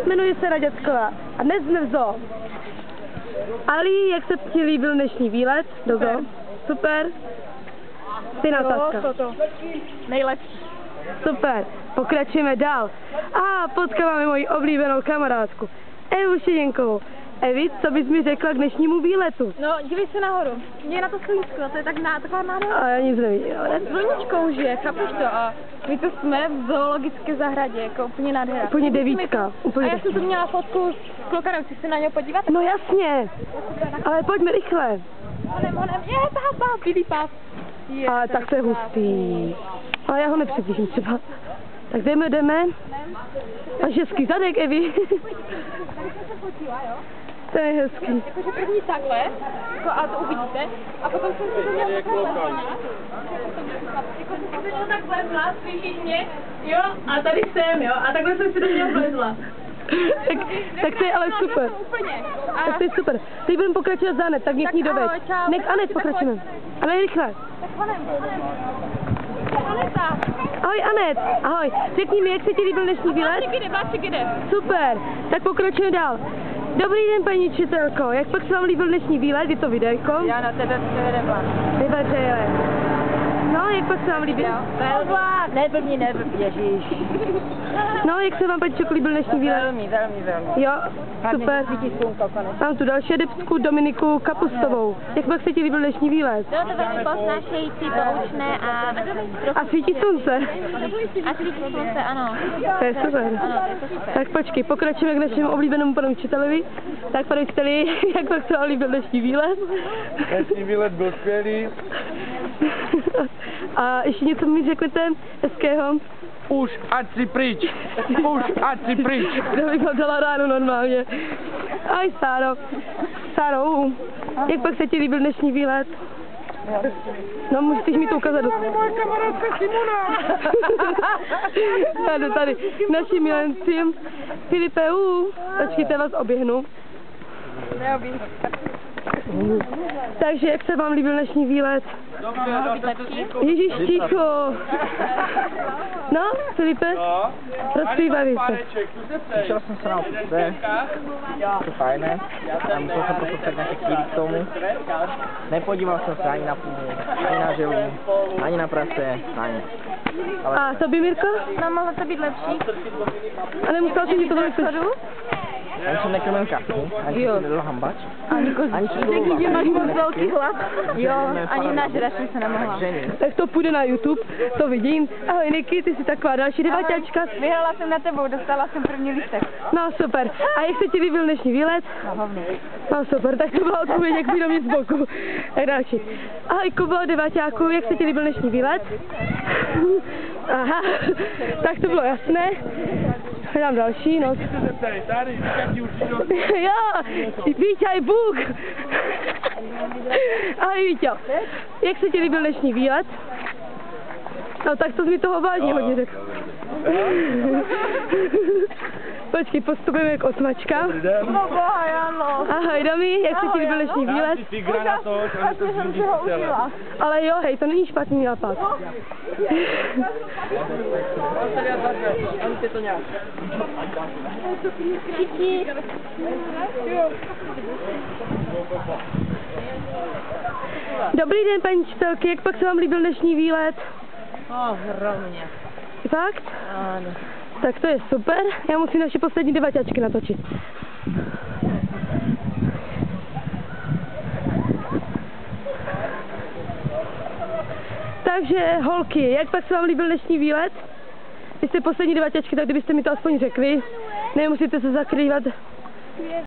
Jmenuji se Radětková a dnes jsme v zoo. Ali, jak se ti líbil dnešní výlet do zoo? Super. Ty Natáčka. Nejlepší. Super. Pokračujeme dál. A potkáváme moji oblíbenou kamarádku, Evu Šeděnkovou. Evi, co bys mi řekla k dnešnímu výletu? No, dívej se nahoru. Mě na to slízko, to je taková nádhera. A já nic nevím. Sluníčkou žije, chápeš to? A my to jsme v zoologické zahradě, jako úplně nádhera. Úplně devítka. A já jsem tu měla fotku s klokanem, chci se na něho podívat? No jasně, ale pojďme rychle. Honem, je, pás, bílý pás. A tak to je hustý. Ale já ho nepřiblížím třeba. Tak jdeme. A hezký zadek, Evi. To je hezký. Jakože první takhle, jako, a to uvidíte, a potom jsem si to měla takhle vlez, slyšíš mě, jo, a tady jsem, jo, a takhle jsem si do něho vlezla. tak to je ale super. Tak to je super. Teď budeme pokračovat za Anet, tak mě k ní doveď. Nech Anet pokračujeme. Ale rychle. Ahoj Anet, ahoj. Řekni mi, jak se ti líbil dnešní výlet? Báček jde. Super, tak pokračujeme dál. Dobrý den, paní učitelko, jak pak se vám líbil dnešní výlet? Je to videjko? Já na tebe převedem. Nevařeje. No, jak pak se vám líbil? Neblbni, ježíš. No, jak se vám, paní Čoko, líbil dnešní výlet? Velmi. Jo, super. Mám tu další adeptku Dominiku Kapustovou. Jak pak se ti líbil dnešní výlet? Bylo to velmi posnášející, poučné a svítí slunce. A svítí slunce, ano. To je super. Ano, to je super. Tak počkej, pokračujeme k našemu oblíbenému panu učitelovi. Tak pane učiteli, jak pak se vám líbil dnešní výlet? Dnešní výlet byl skvělý. A ještě něco mi řeknete hezkého? Už, ať si pryč. Já bych ho dala ráno normálně. Ahoj Sáro, jak pak se ti líbil dnešní výlet? No, můžeš mi to ukázat. Moje kamarádka Simona. tady, naši milenci. Filipe, počkejte, vás oběhnu. Takže, jak se vám líbil dnešní výlet? Ježíš, ticho. No, Filipe, rozpívej se. Přišel jsem se na obce, to fajné, a musel jsem poslouchat nějaké chvíli k tomu. Nepodíval jsem se ani na půdu, ani na želu, ani na prase, na nic. Ale... A tobě, Mirko? No, mohlo to být lepší. A nemusel jsi mi to velice. Ani jsem nekrmil kachu, ani jsem nedal hambač, ani jsem Řekni, že máš moc velký hlad. Jo, ani nažrat jsem se nemohla. Tak to půjde na YouTube, to vidím. Ahoj Niky, ty jsi taková další deváťačka. Vyhrala jsem na tebou, dostala jsem první lístek. No super. A jak se ti líbil dnešní výlet? No super, tak to byla odpověď, jak by do mě z boku. Tak další. Ahoj Kubo, deváťáku, jak se ti líbil dnešní výlet? Aha, tak to bylo jasné. Hledám další, no. Jo, Víťa je Bůh. Ahoj Víťo, jak se ti líbil dnešní výlet? No tak to jsi mi toho vážně hodně řekl. Počkej, postupujeme k osmačkám. No boha, Jano. Ahoj Domi, jak se ti líbil dnešní výlet? Ale jo, hej, to není špatný nápad. Dobrý den, paní učitelky, jak pak se vám líbil dnešní výlet? Hromně. Fakt? Ano. Tak to je super, já musím naše poslední devaťačky natočit. Takže holky, jak pak se vám líbil dnešní výlet? Vy jste poslední devaťačky, tak kdybyste mi to aspoň řekli, nemusíte se zakrývat.